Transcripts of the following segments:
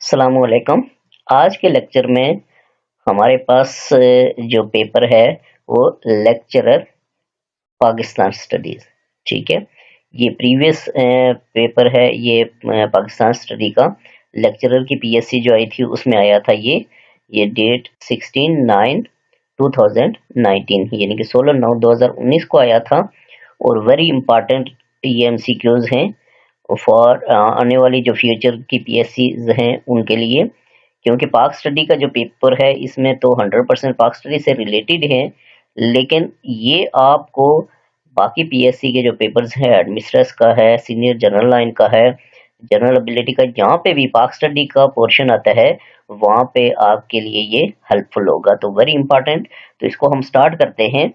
अस्सलामुअलैकुम। आज के लेक्चर में हमारे पास जो पेपर है वो लेक्चरर पाकिस्तान स्टडीज, ठीक है। ये प्रीवियस पेपर है, ये पाकिस्तान स्टडी का लेक्चरर की पीएससी जो आई थी उसमें आया था। ये डेट 16/9/2019 यानी कि 16/9/2019 को आया था और वेरी इंपॉर्टेंट ये एमसीक्यूज हैं फॉर आने वाली जो फ्यूचर की पीएससी हैं उनके लिए, क्योंकि पाक स्टडी का जो पेपर है इसमें तो 100% पाक स्टडी से रिलेटेड है, लेकिन ये आपको बाकी पीएससी के जो पेपर्स हैं, एडमिनिस्ट्रेस का है, सीनियर जनरल लाइन का है, जनरल एबिलिटी का, जहाँ पे भी पाक स्टडी का पोर्शन आता है वहाँ पे आपके लिए ये हेल्पफुल होगा। तो वेरी इंपॉर्टेंट। तो इसको हम स्टार्ट करते हैं।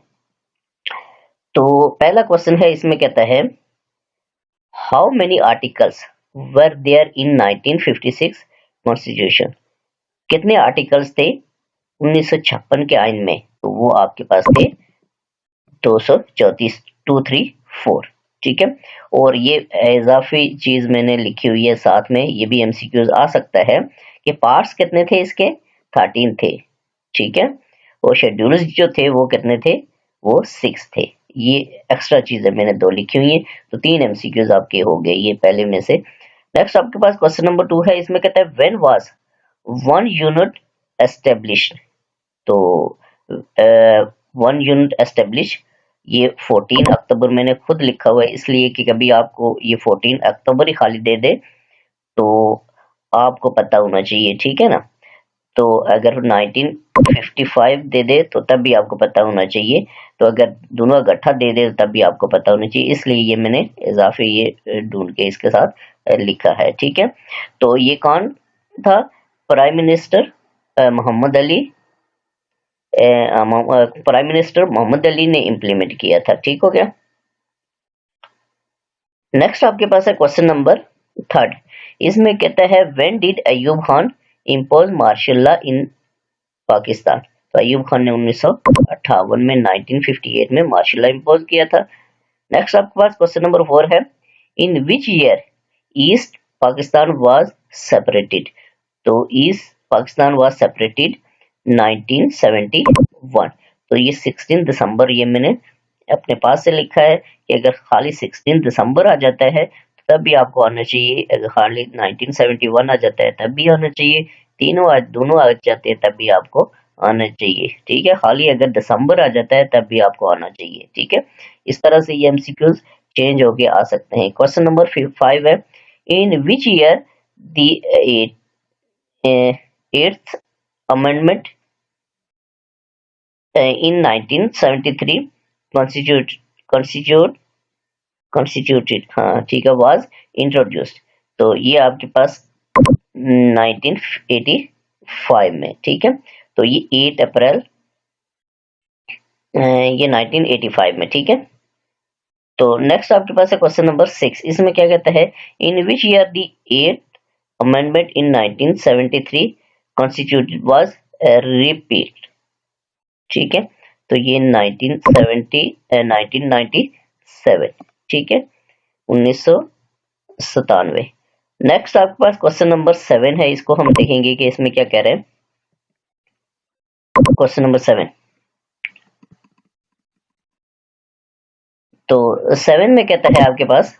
तो पहला क्वेश्चन है, इसमें कहता है how many articles were there in 1956 constitution. कितने आर्टिकल्स थे 1956 के आइन में? तो वो आपके पास थे 234, 234, ठीक है। और ये इजाफी चीज मैंने लिखी हुई है साथ में, ये भी एमसीक्यूज आ सकता है कि पार्ट्स कितने थे इसके, 13 थे, ठीक है। और शेड्यूल्स जो थे वो कितने थे, वो 6 थे। ये एक्स्ट्रा चीजें मैंने 2 लिखी हुई है, तो 3 एमसीक्यूज आपके हो गए ये पहले में से। नेक्स्ट आपके पास क्वेश्चन नंबर 2 है, इसमें कहता है व्हेन वाज 1 यूनिट एस्टेब्लिश्ड। तो 1 यूनिट एस्टेब्लिश, ये 14 अक्टूबर मैंने खुद लिखा हुआ है इसलिए कि कभी आपको ये 14 अक्टूबर ही खाली दे दे तो आपको पता होना चाहिए, ठीक है ना। तो अगर 1955 दे दे तो तब भी आपको पता होना चाहिए, तो अगर दोनों इकट्ठा दे दे तब भी आपको पता होना चाहिए, इसलिए ये मैंने इजाफे ये ढूंढ के इसके साथ लिखा है, ठीक है। तो ये कौन था? Prime minister Mohammad Ali, prime minister Mohammad Ali ने इम्प्लीमेंट किया था, ठीक हो गया। नेक्स्ट आपके पास है क्वेश्चन नंबर 3, इसमें कहता है when did Ayub Khan impose martial law in Pakistan. तो अयूब खान ने 1958 में 1958 में मार्शल लॉ इम्पोज किया था। नेक्स्ट आपके पास क्वेश्चन नंबर 4 है, in which year East Pakistan was separated. तो ईस्ट पाकिस्तान वाज सेपरेटेड 1971। तो ये 16 दिसंबर, ये मैंने अपने पास से लिखा है कि अगर खाली 16 दिसंबर आ जाता है तब भी आपको आना चाहिए, अगर खाली 1971 आ जाता है तब भी आना चाहिए, दोनों आ जाते हैं तब भी आपको आना चाहिए, ठीक है। खाली अगर दिसंबर आ जाता है तब भी आपको आना चाहिए, ठीक है। इस तरह से ये एमसीक्यूज चेंज होके आ सकते हैं। क्वेश्चन नंबर 5 है, in which year the 8th amendment in 1973 constituted, हाँ ठीक है, was introduced। तो ये आपके पास 1985 में, ठीक है। तो ये 8 अप्रैल ये 1985 में, ठीक है। तो नेक्स्ट आपके पास है क्वेश्चन नंबर 6, इसमें क्या कहता है, in which year the 8th amendment in 1973 constituted was repeat, ठीक है। तो ये 1997, ठीक है, 1997। नेक्स्ट आपके पास क्वेश्चन नंबर 7 है, इसको हम देखेंगे कि इसमें क्या कह रहे हैं। क्वेश्चन नंबर 7, तो 7 में कहता है आपके पास,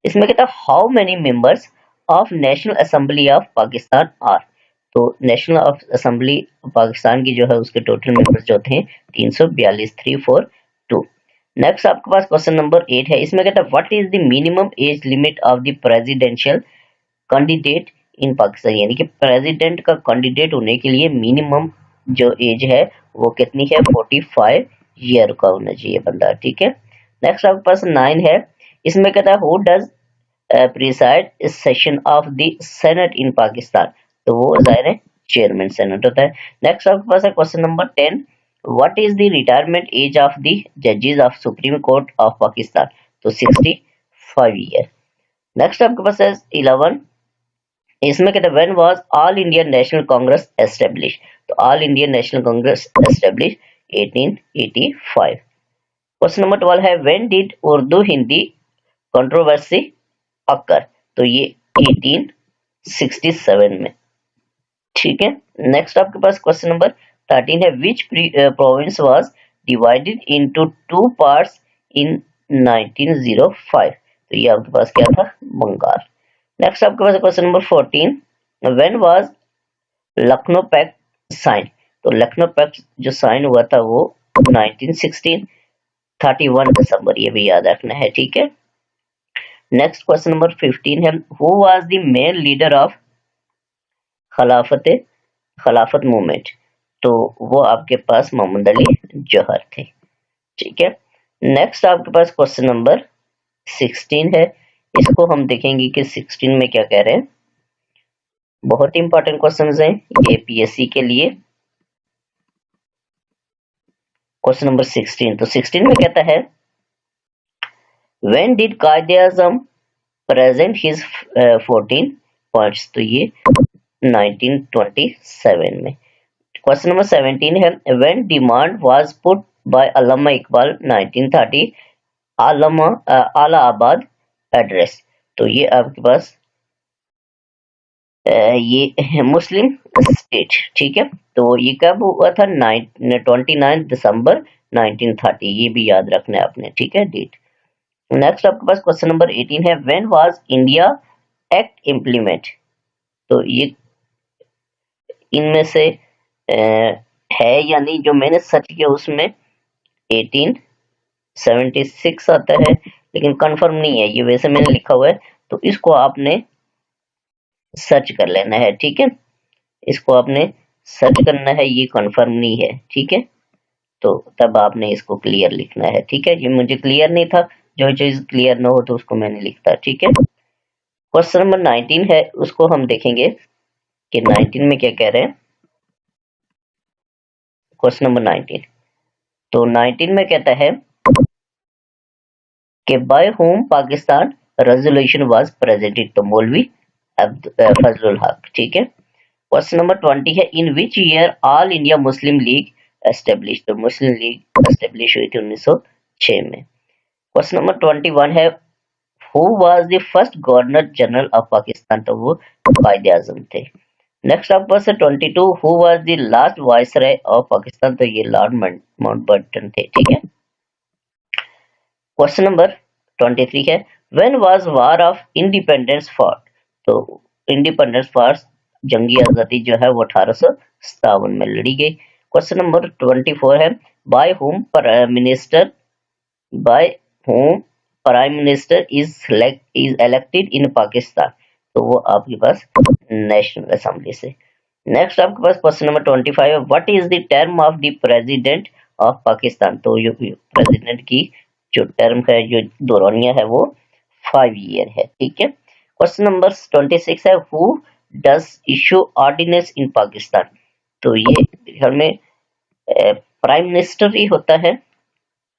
इसमें कहता है how many members of national assembly of Pakistan are. तो नेशनल असेंबली पाकिस्तान की जो है उसके टोटल मेंबर्स जो थे 342, 342। नेक्स्ट आपके पास क्वेश्चन नंबर 8 है, इसमें कहता है what is the minimum age limit of the presidential candidate in Pakistan. यानी कि प्रेसिडेंट का कैंडिडेट होने के लिए मिनिमम जो एज है वो कितनी है, 45 ईयर का होना चाहिए बंदा, ठीक है। नेक्स्ट आपके पास 9 है, इसमें कहता है who does preside session of the senate in Pakistan. तो वो जाहिर है चेयरमैन सेनेट होता है। नेक्स्ट आपके पास है question number 10, what is the retirement age of the जजेस of supreme court of Pakistan. तो 65 ईयर। नेक्स्ट आपके पास है 11, इसमें कहते हैं when was all India national congress establish. तो all India national congress establish 1885। Question number 12 है, when did Urdu Hindi controversy occur. तो ये 18 1967 में। ठीक है, नेक्स्ट आपके पास क्वेश्चन नंबर 13 है, विच province was divided into two parts in 1905। तो ये आपके पास क्या था, बंगाल। नेक्स्ट आपके पास question number 14, when was Lucknow pact sign. तो लखनऊ पैक्ट जो साइन हुआ था वो 1916 31 दिसंबर, ये भी याद रखना है। ठीक है, नेक्स्ट क्वेश्चन नंबर 15 है, who was the main leader of खिलाफत मूवमेंट। तो वो आपके पास मोहम्मद अली जौहर थे। ठीक है, नेक्स्ट आपके पास क्वेश्चन नंबर 16 है, इसको हम देखेंगे कि 16 में क्या कह रहे हैं। बहुत इंपॉर्टेंट क्वेश्चंस हैं ये पीएससी के लिए। क्वेश्चन नंबर 16, तो 16 में कहता है, when did Quaid-e-Azam present his 14 points. तो ये 1927 में। क्वेश्चन नंबर 17 है, when demand was put by Allama Iqbal 1930 Allahabad address. तो ये आपके पास ये मुस्लिम स्टेट। ठीक है, तो ये कब हुआ था, 29 दिसंबर 1930, ये भी याद रखना है आपने। ठीक है, डेट। नेक्स्ट आपके पास क्वेश्चन नंबर 18 है, when was India act implement. तो ये इनमें से है या नहीं, जो मैंने सर्च किया उसमें 1876 आता है, लेकिन कंफर्म नहीं है ये, वैसे मैंने लिखा हुआ है, तो इसको आपने सर्च कर लेना है। ठीक है, इसको आपने सर्च करना है, ये कंफर्म नहीं है। ठीक है, तो तब आपने इसको क्लियर लिखना है। ठीक है, ये मुझे क्लियर नहीं था, जो चीज क्लियर ना हो तो उसको मैंने लिखता। ठीक है, क्वेश्चन नंबर 19 है, उसको हम देखेंगे कि 19 में क्या कह रहे हैं। क्वेश्चन नंबर 19, तो 19 में कहता है कि by whom Pakistan resolution was presented. तो मौलवी फजलुल हक। ठीक है, क्वेश्चन नंबर 20 है, in which year all India Muslim League establish. तो मुस्लिम लीग एस्टेब्लिश हुई थी 1906 में। क्वेश्चन नंबर 21 है, who was the first governor general of Pakistan. तो वो कायदे आजम थे। नेक्स्ट आपके पास है 22, who was the last viceroy of Pakistan. तो ये लॉर्ड माउंटबेटन थे। ठीक है, क्वेश्चन नंबर 23 है, when was war of independence fought. तो इंडिपेंडेंस फॉर जंगी आजादी जो है वो 1857 में लड़ी गई। क्वेश्चन नंबर 24 है, by whom prime minister is elected in Pakistan. तो वो आपके पास नेशनल असेंबली से। नेक्स्ट आपके पास क्वेश्चन नंबर 25 है, what is the term of the president of Pakistan. तो ये प्रेसिडेंट की जो टर्म है, जो दौरानिया है, वो 5 ईयर है। ठीक है, क्वेश्चन नंबर 26 है, हु डज इशू ऑर्डिनेंस इन पाकिस्तान। तो ये घर में प्राइम मिनिस्टर ही होता है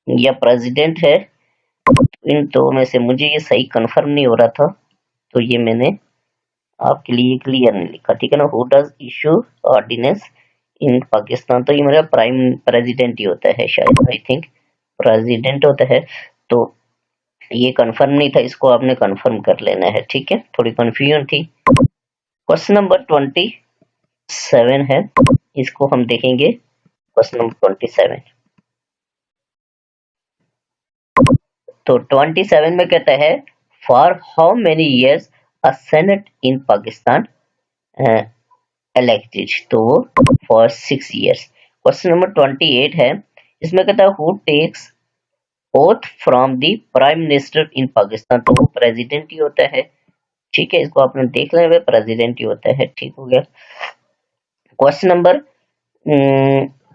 या प्रेसिडेंट है, इन दो में से मुझे ये सही कंफर्म नहीं हो रहा था, तो ये मैंने आपके लिए क्लियर नहीं लिखा। ठीक है ना, हु डज इशू ऑर्डिनेंस इन पाकिस्तान। तो ये मेरा प्राइम प्रेसिडेंट ही होता है शायद, आई थिंक प्रेसिडेंट होता है। तो ये कंफर्म नहीं था, इसको आपने कंफर्म कर लेना है। ठीक है, थोड़ी कंफ्यूजन थी। क्वेश्चन नंबर 27 है, इसको हम देखेंगे। क्वेश्चन नंबर 27, तो 27 में कहता है, for how many years a senate in Pakistan elected. तो वो फॉर 6 ईयर्स। क्वेश्चन नंबर 28 है, इसमें कहता है, who takes oath from the prime minister in Pakistan. तो वो प्रेसिडेंट ही होता है। ठीक है, इसको आपने देख लेना, प्रेसिडेंट ही होता है। ठीक हो गया। क्वेश्चन नंबर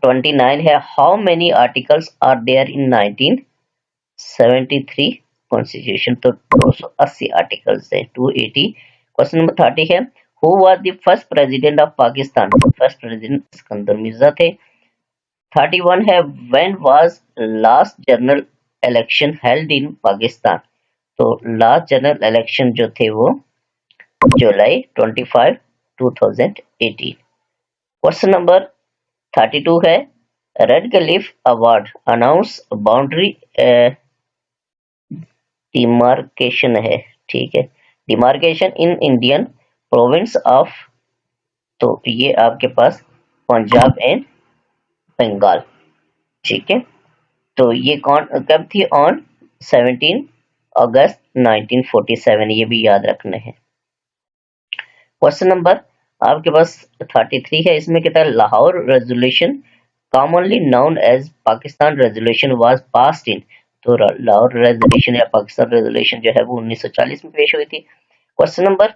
29 है, how many articles are there in 1973 constitution. तो 280 आर्टिकल्स है, 280। क्वेश्चन नंबर 30 है, who was the first president of Pakistan. First president Sikandar Mirza थे। 31 है, when was last general election held in Pakistan. तो लास्ट जनरल इलेक्शन जो थे वो जुलाई 25 2018। क्वेश्चन नंबर 32 है, red Cliff award announce boundary demarcation है। ठीक है, demarcation in Indian province of, तो ये आपके पास पंजाब एंड बंगाल, ठीक है। तो ये कौन कब थी? ऑन 17 अगस्त 1947, ये भी याद रखना है। क्वेश्चन नंबर आपके पास 33 है, इसमें कहता है Lahore resolution commonly known as Pakistan resolution was passed in, तो लाहौर रेजोल्यूशन या पाकिस्तान रेजोल्यूशन जो है वो 1940 में पेश हुई थी। Question number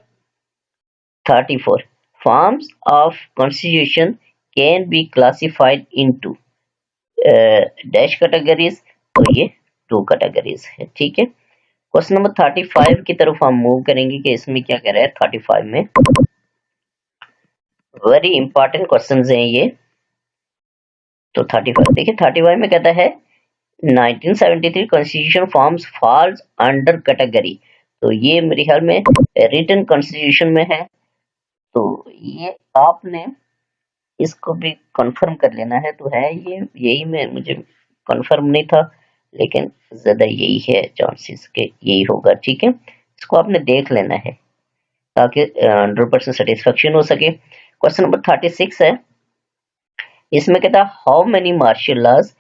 34, forms of constitution can be classified into dash categories, तो ये 2 कैटेगरीज है, ठीक है। क्वेश्चन नंबर 35 की तरफ हम मूव करेंगे कि इसमें क्या कह रहा है। 35 में वेरी इंपॉर्टेंट क्वेश्चंस हैं ये। तो 35 देखिए, 35 में कहता है 1973 constitution forms falls under category, तो ये मेरे ख्याल में रिटन कॉन्स्टिट्यूशन में है, तो ये आपने इसको भी कंफर्म कर लेना है। तो है ये, यही में मुझे कंफर्म नहीं था, लेकिन ज्यादा यही है चांसेस के यही होगा, ठीक है। इसको आपने देख लेना है ताकि 100% सेटिस्फेक्शन हो सके। क्वेश्चन नंबर 36 है, इसमें कहता है how many martial laws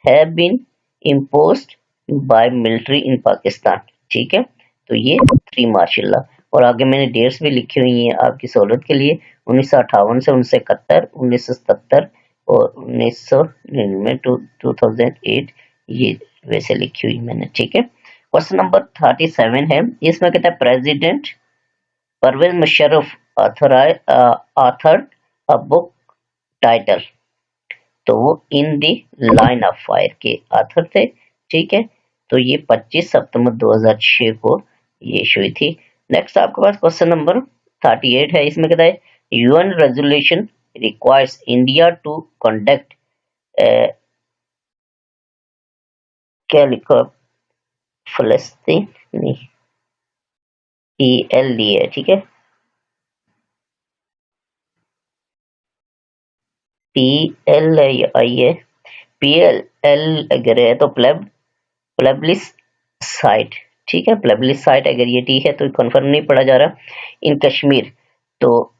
have been imposed by military in Pakistan, ठीक है। तो ये 3 मार्शल लॉ, और आगे मैंने डेट्स भी लिखी हुई हैं आपकी सहूलत के लिए, 1958 से 1971, 1977 और 1999 टू 2008, ये वैसे लिखी हुई मैंने, ठीक है। क्वेश्चन नंबर 37 है, इसमें कहता है president Pervez Musharraf author a book title, तो वो in the line of fire के ऑथर थे, ठीक है। तो ये 25 सितंबर 2006 को ये इशू हुई थी। नेक्स्ट आपके पास क्वेश्चन नंबर 38 है, इसमें कहता है UN resolution requires India to conduct, क्या लिखा, फलस्तीन नहीं, PLD है, ठीक है, PLI है, PLL अगर है तो प्लेबलिस साइट, ठीक है, प्लेबलिस साइट अगर ये टी है तो कंफर्म नहीं पढ़ा जा रहा। इन कश्मीर, तो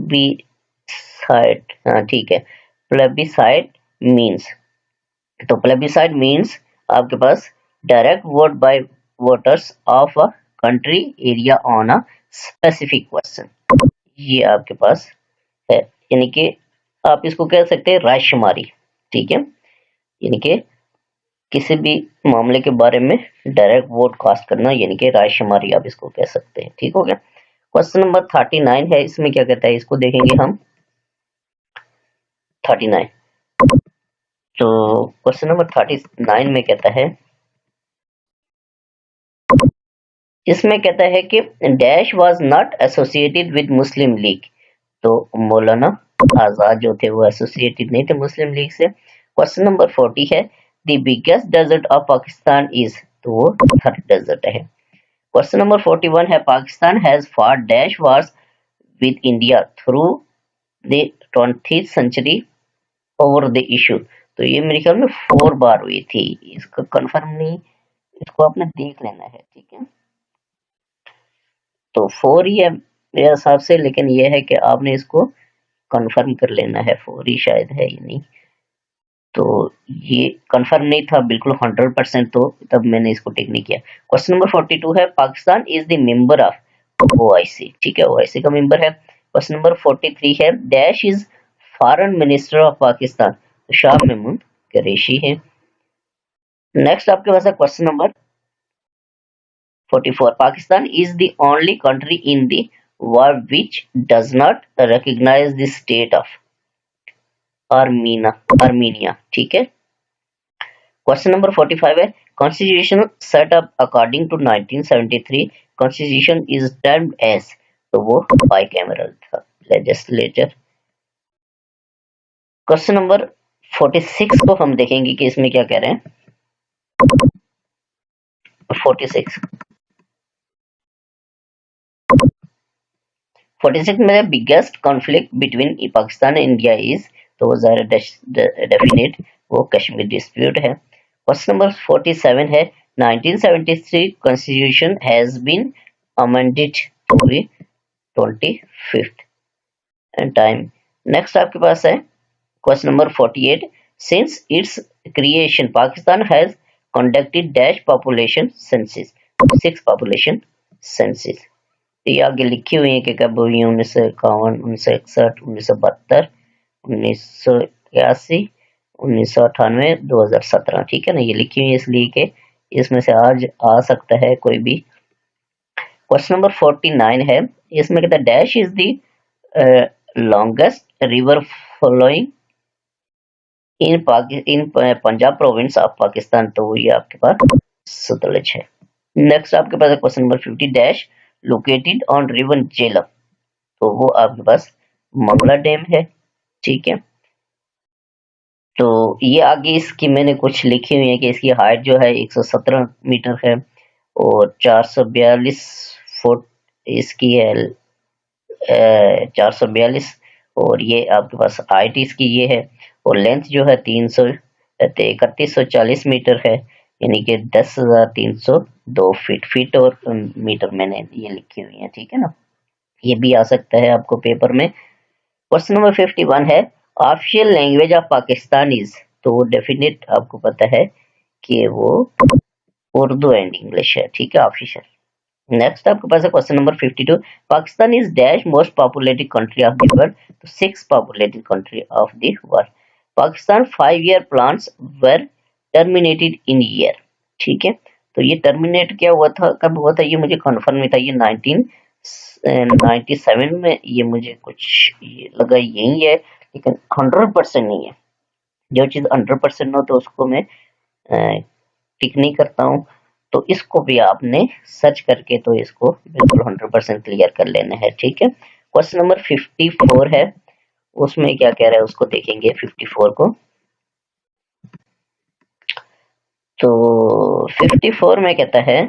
प्लेबिसाइट, हाँ ठीक है, प्लेबिसाइट मींस, तो प्लेबिसाइट मींस आपके पास direct vote by voters of a country area on a specific question, ये आपके पास है, यानी कि आप इसको कह सकते हैं रायशुमारी, ठीक है, यानी कि किसी भी मामले के बारे में डायरेक्ट वोट कास्ट करना, यानी कि रायशुमारी आप इसको कह सकते हैं, ठीक हो गया। क्वेश्चन नंबर 39 है, इसमें क्या कहता है, इसको देखेंगे हम 39। तो क्वेश्चन नंबर 39 में कहता है, इसमें कहता है कि dash was not associated with Muslim League, तो मौलाना आजाद जो थे वो एसोसिएटेड नहीं थे मुस्लिम लीग से। क्वेश्चन नंबर 40 है, the biggest desert of Pakistan is, तो वो थर डेजर्ट है। क्वेश्चन नंबर 41 है, Pakistan has fought dash wars with India through the 20th century over the issue, तो ये मेरे ख्याल में 4 बार हुई थी, इसका कंफर्म नहीं, इसको आपने देख लेना है, ठीक है। तो 4 ही है मेरे हिसाब से, लेकिन ये है कि आपने इसको कंफर्म कर लेना है, 4 ही शायद है या नहीं, तो ये कंफर्म नहीं था बिल्कुल 100%, तो तब मैंने इसको टिक नहीं किया। क्वेश्चन नंबर 42 है, Pakistan is the member of OIC, ठीक है, OIC का मेंबर है। क्वेश्चन नंबर 43 है, dash is foreign minister of Pakistan, तो शाह महमूद कुरैशी है। नेक्स्ट आपके पास है question number 44, Pakistan is the only country in the world which does not recognize the state of Armenia, ठीक है। क्वेश्चन नंबर 45 है, constitution set up according to 1973 constitution is termed as, तो वो बाइकैमरल था legislature. Question number 46 को हम देखेंगे कि इसमें क्या कह रहे हैं। 46 में biggest conflict between Pakistan and India is, तो वो ज़ाहिर डेफिनेट वो कश्मीर डिस्प्यूट है। क्वेश्चन नंबर 47 है, 1973 Constitution has been amended to be 25th time। Next आपके पास है question number 48। Since its creation Pakistan has conducted dash population census, 6 population census. ये आगे लिखी हुई है कि कब हुई है, 1951, 1961, 1972, 1981, 1998, 2017। ठीक है ना, ये लिखी हुई है इसलिए कि इसमें से आज आ सकता है कोई भी। क्वेश्चन नंबर 49 है, इसमें कहता है dash is the longest river flowing in Punjab province of Pakistan. तो ये आपके पास सतलज है। नेक्स्ट आपके पास है question number 50 dash located on river Jhelum. तो वो आपके पास मंगला डैम है। ठीक है, तो ये आगे इसकी मैंने कुछ लिखी हुई है कि इसकी हाइट जो है 117 मीटर है और 442 फुट इसकी है, 442, और ये आपके पास हाइट इसकी ये है, और लेंथ जो है 3140 मीटर है, यानी कि 10,302 फीट। फीट और मीटर मैंने ये लिखी हुई है। ठीक है ना, ये भी आ सकता है आपको पेपर में। क्वेश्चन नंबर 51 है official language of Pakistan is. तो डेफिनेट आपको पता है कि वो उर्दू एंड इंग्लिश है। ठीक है, ऑफिशियल। नेक्स्ट आपके पास है question number 52 Pakistan is dash most populated country of the world. तो 6 populated country of the world. Pakistan 5-year plans were terminated in year. ठीक है, तो ये टर्मिनेट क्या हुआ था, कब हुआ था, ये मुझे कंफर्म नहीं था। ये 1997 में ये मुझे कुछ ये लगा यही है, लेकिन 100% नहीं है। जो चीज 100% हो तो उसको मैं टिक नहीं करता हूँ। तो इसको भी आपने सर्च करके तो इसको बिल्कुल 100% क्लियर कर लेना है। ठीक है, क्वेश्चन नंबर 54 है, उसमें क्या कह रहा है उसको देखेंगे 54 को। तो 54 में कहता है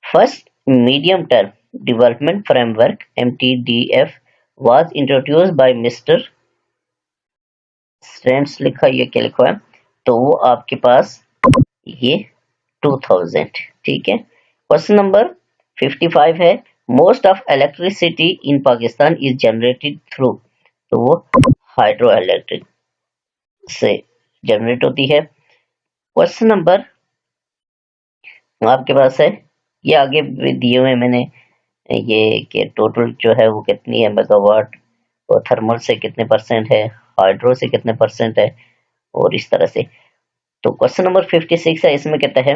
first medium term development framework MTDF was introduced by mister strands, लिखा ये क्या लिखा है, तो वो आपके पास ये 2000। ठीक है, क्वेश्चन नंबर 55 है most of electricity in Pakistan is generated through. तो वो हाइड्रो इलेक्ट्रिक से जनरेट होती है। क्वेश्चन नंबर आपके पास है, ये आगे दिए हुए मैंने ये कि टोटल जो है वो कितनी है मेगावाट, और थर्मल से कितने परसेंट है, हाइड्रो से कितने परसेंट है, और इस तरह से। तो क्वेश्चन नंबर 56 है, इसमें कहता है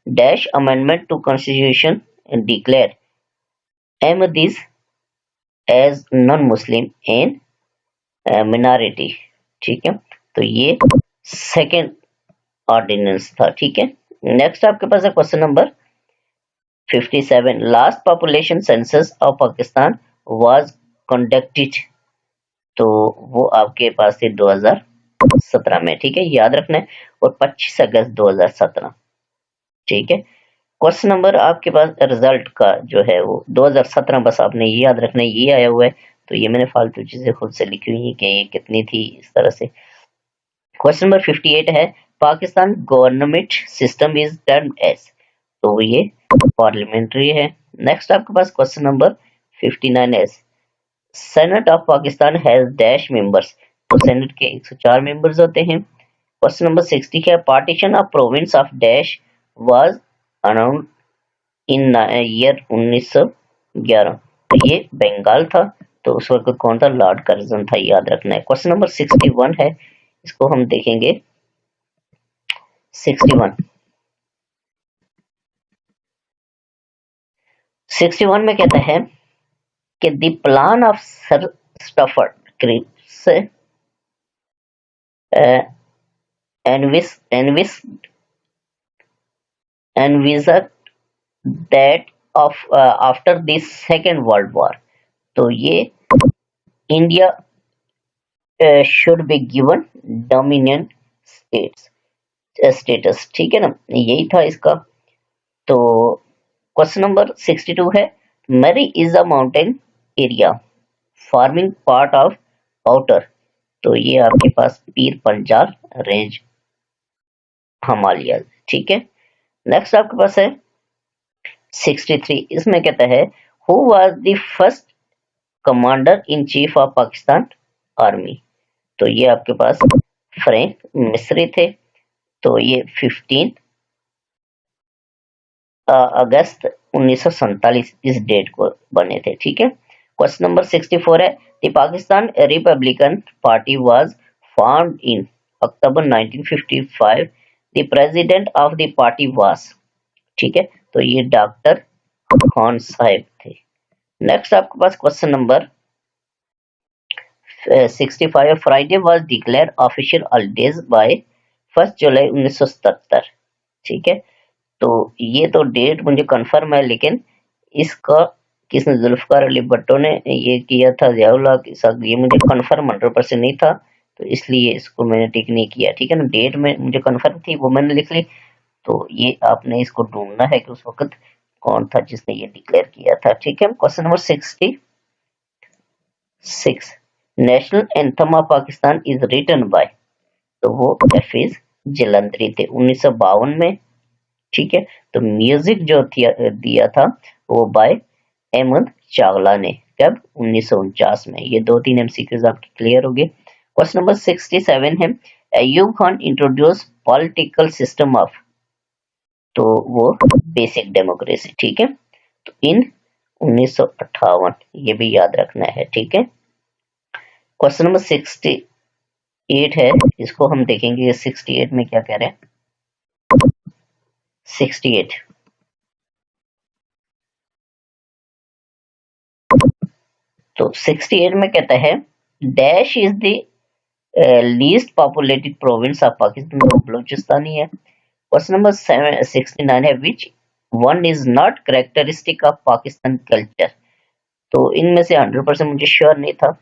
dash amendment to constitution declare Ahmadis as non-Muslim and minority। ठीक है, तो ये सेकेंड ऑर्डिनेंस था। ठीक है, नेक्स्ट आपके पास है question number 57 last population census of Pakistan was conducted. तो वो आपके पास थे 2017 में। ठीक है, याद रखना है, और 25 अगस्त 2017। ठीक है, क्वेश्चन नंबर आपके पास रिजल्ट का जो है वो 2017, बस आपने ये याद रखना है, ये आया हुआ है। तो ये मैंने फालतू चीजें खुद से लिखी हुई है कि ये कितनी थी, इस तरह से। क्वेश्चन नंबर 58 है Pakistan government system is termed as. तो ये पार्लियामेंट्री है। नेक्स्ट आपके पास क्वेश्चन नंबर 59 है senate of Pakistan has dash members. तो सेनेट के 104 मेंबर्स होते हैं। क्वेश्चन नंबर 60 है partition of province of dash was announce in year 1911। तो ये बंगाल था, तो उस वक्त कौन था, लॉर्ड कर्जन था, याद रखना है। क्वेश्चन नंबर 61 है, इसको हम देखेंगे 61 में कहता है कि the plan of sir Stafford Cripps envisaged that of after the second world war। तो ये India should be given dominion status। ठीक है ना, यही था इसका। तो क्वेश्चन नंबर 62 है मरी is a mountain area farming part of outer. तो ये आपके पास पीर पंजाल रेंज हिमालय। ठीक है, नेक्स्ट आपके पास है 63, इसमें कहता है who was the first commander in chief of Pakistan army. तो ये आपके पास फ्रैंक मिस्री थे। तो ये 15 अगस्त 1947 इस डेट को बने थे। ठीक है। क्वेश्चन नंबर 64 है the Pakistan Republican party was formed in October 1955। The president of the party was. ठीक है, तो ये डॉक्टर खान साहब थे। नेक्स्ट आपके पास question number 65, Friday was declare official holidays by 1 July 1977। ठीक है, तो ये तो डेट मुझे कंफर्म है, लेकिन इसका किसने, जुल्फकार अली भट्टो ने ये किया था, ज़ियाउल्लाह के साथ, ये मुझे कंफर्म 100% नहीं था, तो इसलिए इसको मैंने टिक नहीं किया। ठीक है ना, डेट में मुझे कंफर्म थी वो मैंने लिख ली। तो ये आपने इसको ढूंढना है कि उस वक्त कौन था जिसने ये डिक्लेयर किया था। ठीक है, question number 66, national anthem of Pakistan is written by. तो वो हफीज जलंधरी थे 1952 में। ठीक है, तो म्यूजिक जो दिया था वो बाय अहमद चावला ने, कब, 1949 में। ये 2-3 एमसीक्यूज आपके क्लियर हो गए। क्वेश्चन नंबर 67 है Ayub Khan introduce political system of. तो वो बेसिक डेमोक्रेसी। ठीक है, तो इन 1958, ये भी याद रखना है। ठीक है, क्वेश्चन नंबर 68 है, इसको हम देखेंगे 68 में क्या कह रहे हैं। 68, तो 68 में कहता है dash is the least populated province of Pakistan. Balochistan ही है। क्वेश्चन नंबर 69 है which one is not characteristic of Pakistan culture. तो इनमें से 100% मुझे श्योर नहीं था,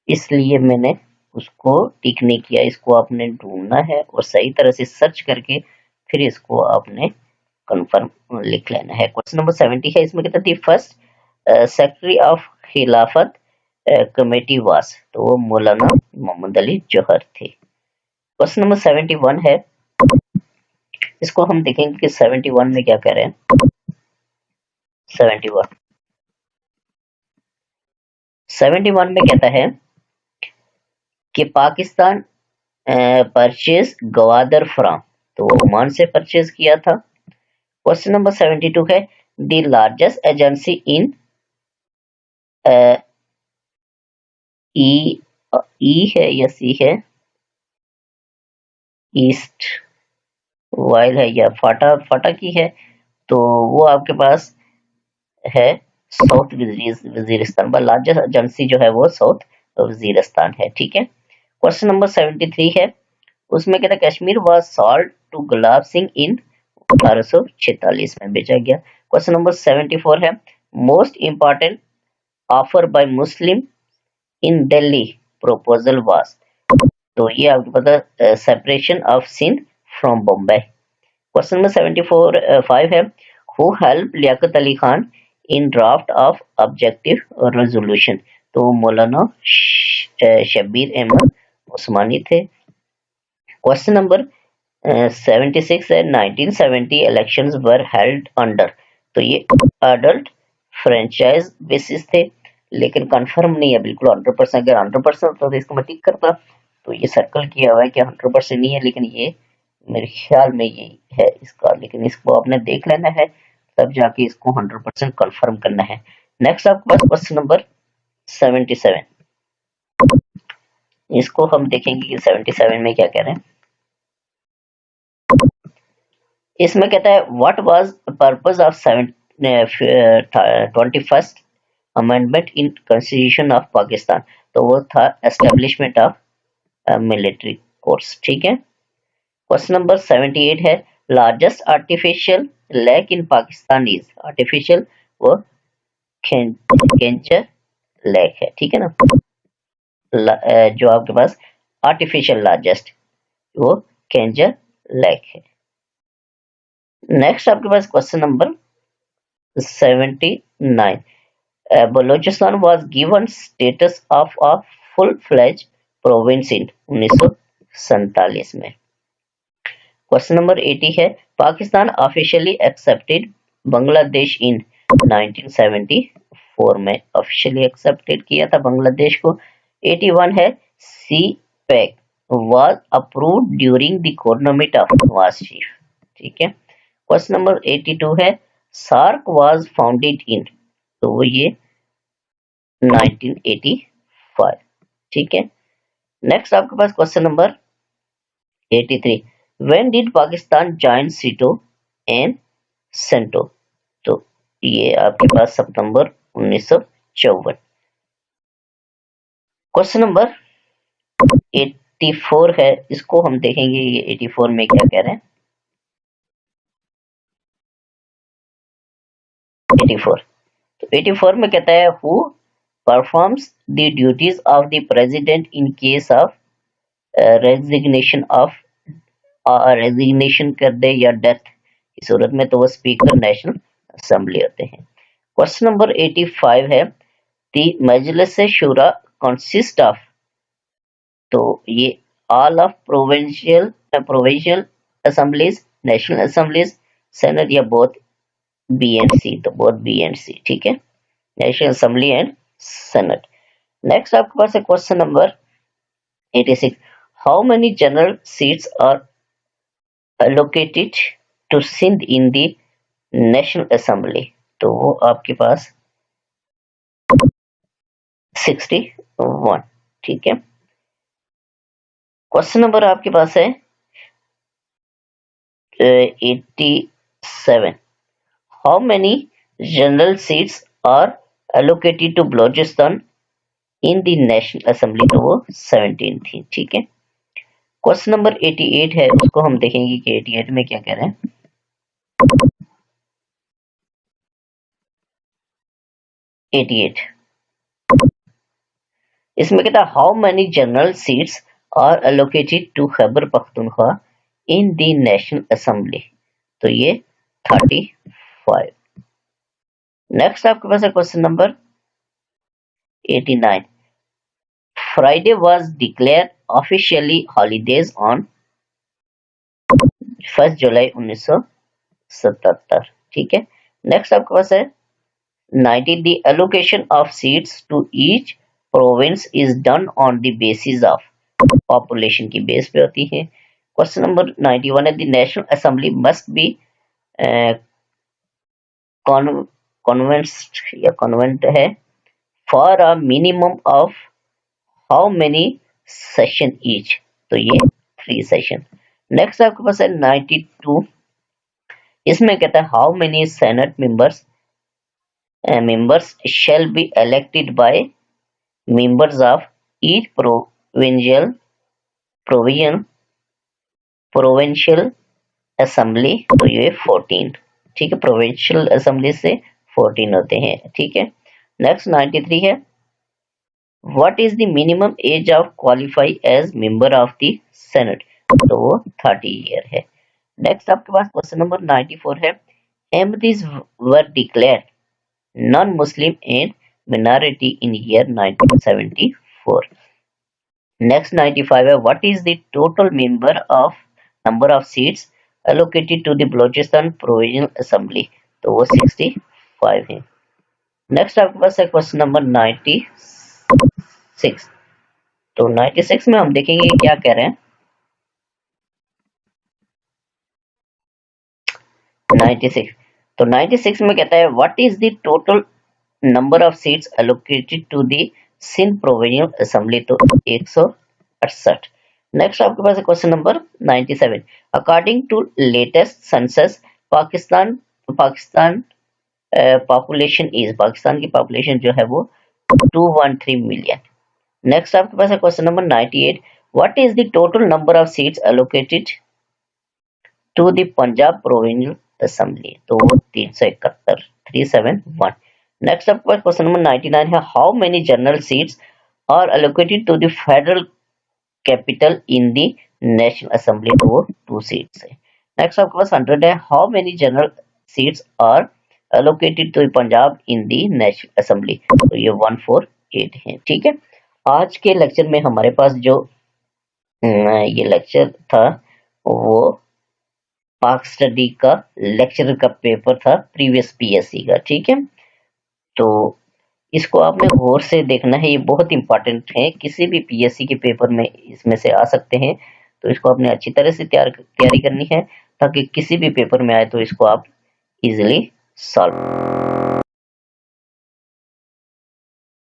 इसलिए मैंने उसको टिक नहीं किया। इसको आपने ढूंढना है और सही तरह से सर्च करके फिर इसको आपने कंफर्म लिख लेना है। क्वेश्चन नंबर 70 है, इसमें कहता है फर्स्ट सेक्रेटरी ऑफ खिलाफत कमेटी वास। तो वो मौलाना मोहम्मद अली जौहर थे। क्वेश्चन नंबर 71 है, इसको हम देखेंगे कि 71 में क्या कह रहे हैं। 71 71 में कहता है कि पाकिस्तान परचेज गवादर फ्राम। तो वो ओमान से परचेज किया था। क्वेश्चन नंबर 72 है द लार्जेस्ट एजेंसी इन ई ई है या सी है, ईस्ट वाइल है या फाटा फाटा की है। तो वो आपके पास है साउथ वजीरिस्तान। लार्जेस्ट एजेंसी जो है वो साउथ वजीरिस्तान है। ठीक है, क्वेश्चन नंबर 73 है, उसमें कहता है Kashmir was sold to Gulab Singh in 1846 में भेजा गया। क्वेश्चन नंबर 74 है most important offer by Muslim in Delhi proposal was. तो ये आपको पता है separation of Sindh from Bombay. Question number 74 5 है who help Liaquat Ali Khan in draft of objective resolution. तो मौलाना शब्बीर अहमद उस्मानी थे। क्वेश्चन नंबर 76 है 1970 इलेक्शंस वर हेल्ड अंडर। तो ये अडल्ट फ्रेंचाइज बेसिस थे, लेकिन कंफर्म नहीं है बिल्कुल 100%। अगर 100% होता तो इसको मैं टिक करता। तो ये सर्कल किया हुआ है कि 100% नहीं है, लेकिन ये मेरे ख्याल में यही है इसका, लेकिन इसको आपने देख लेना है तब जाके इसको 100% कंफर्म करना है। नेक्स्ट आपके पास क्वेश्चन नंबर 77, इसको हम देखेंगे कि 77 में क्या कह रहे हैं। इसमें कहता है what was purpose of 21st amendment in constitution of Pakistan. तो वो था एस्टेब्लिशमेंट ऑफ मिलिट्री कोर्स। ठीक है, क्वेश्चन नंबर 78 है largest artificial lake in Pakistan is. Artificial वो कैंचर लेक है। ठीक है ना, जो आपके पास आर्टिफिशियल लार्जेस्ट वो कैंजर लेक है। नेक्स्ट आपके पास question number 79, Balochistan was given status of a full fledge province in 1947 में। क्वेश्चन नंबर 80 है, Pakistan officially accepted Bangladesh in 1974 में ऑफिशियली एक्सेप्टेड किया था बांग्लादेश को। 81 है, सी pack was approved during the government of Nawaz Sharif। ठीक है। क्वेश्चन नंबर 82 है, सार्क was founded in, तो वो ये 1985। ठीक है। नेक्स्ट आपके पास question number 83, when did Pakistan join SEATO and CENTO, तो ये आपके पास सितंबर 1954। क्वेश्चन नंबर 84 है, इसको हम देखेंगे ये 84 में क्या कह रहे हैं। 84, तो 84 में कहता है, who performs the duties of the president in case of resignation of, resignation कर दे या डेथ की सूरत में, तो वो स्पीकर नेशनल असेंबली होते हैं। क्वेश्चन नंबर 85 है, द मजलिस शूरा कंसिस्ट ऑफ, तो ये all of provincial assemblies, national assemblies, senate या बोथ बी एंड सी, तो बोथ बी एंड सी। ठीक है, national assembly and senate. Next आपके पास है question number 86, how many general seats are allocated to Sindh in the National Assembly, तो वो आपके पास 61। ठीक है। क्वेश्चन नंबर आपके पास है 87, how many general seats are allocated to Balochistan in the National Assembly, तो वो 17 थी। ठीक है। क्वेश्चन नंबर 88 है, उसको हम देखेंगे कि 88 में क्या कह रहे हैं। 88 इसमें कहता है, how many general seats are allocated to Khyber Pakhtunkhwa in the national assembly, तो ये 35। नेक्स्ट आपके पास है question number 89, Friday was declared officially holidays on 1 July 1977। ठीक है। नेक्स्ट आपके पास है 90, the allocation of seats to each province is done on the basis of population की बेस पे होती है। क्वेश्चन नंबर 91 है, the national assembly must be convinced या convent है for a minimum of how many session each, तो ये 3 session. Next आपके पास है 92, इसमें कहता है, how many senate members shall be elected by members of each provincial assembly, तो ये 14। ठीक है, प्रोविंशियल असेंबली से 14 होते हैं। ठीक है। नेक्स्ट 93 है, what is the minimum age of qualify as member of the senate, तो वो 30 ईयर है। नेक्स्ट आपके पास क्वेश्चन नंबर 94 है, Ahmadis were declared non-Muslim and minority in year 1974। Next 95 है, what is the total number of seats allocated to the Balochistan Provincial Assembly, तो वो 65 है। नेक्स्ट आपके पास है क्वेश्चन नंबर 96, तो 96 में हम देखेंगे क्या कह रहे हैं। 96, तो 96 में कहता है, what is the total number of seats allocated to the Sindh provincial assembly, तो 168। नेक्स्ट आपके पास है question number 97, according to latest census Pakistan population is, Pakistan की पॉपुलेशन जो है वो 213 मिलियन। नेक्स्ट आपके पास है question number 98, what is the total number of seats allocated to the Punjab provincial assembly, तो वो 371, 371। नेक्स्ट आपके पास क्वेश्चन नंबर 99 है, how many general seats are allocated to the federal capital in the national assembly, तो वो 2 seats है। Next आपके पास 100 है, how many general seats are allocated to Punjab in the national assembly, तो ये 148 है। ठीक है। आज के लेक्चर में हमारे पास जो ये लेक्चर था वो पाक स्टडी का लेक्चरर का पेपर था प्रीवियस पीएससी का, ठीक है। तो इसको आपने गौर से देखना है, ये बहुत इंपॉर्टेंट है, किसी भी पीएससी के पेपर में इसमें से आ सकते हैं। तो इसको आपने अच्छी तरह से तैयारी करनी है ताकि किसी भी पेपर में आए तो इसको आप इजीली सॉल्व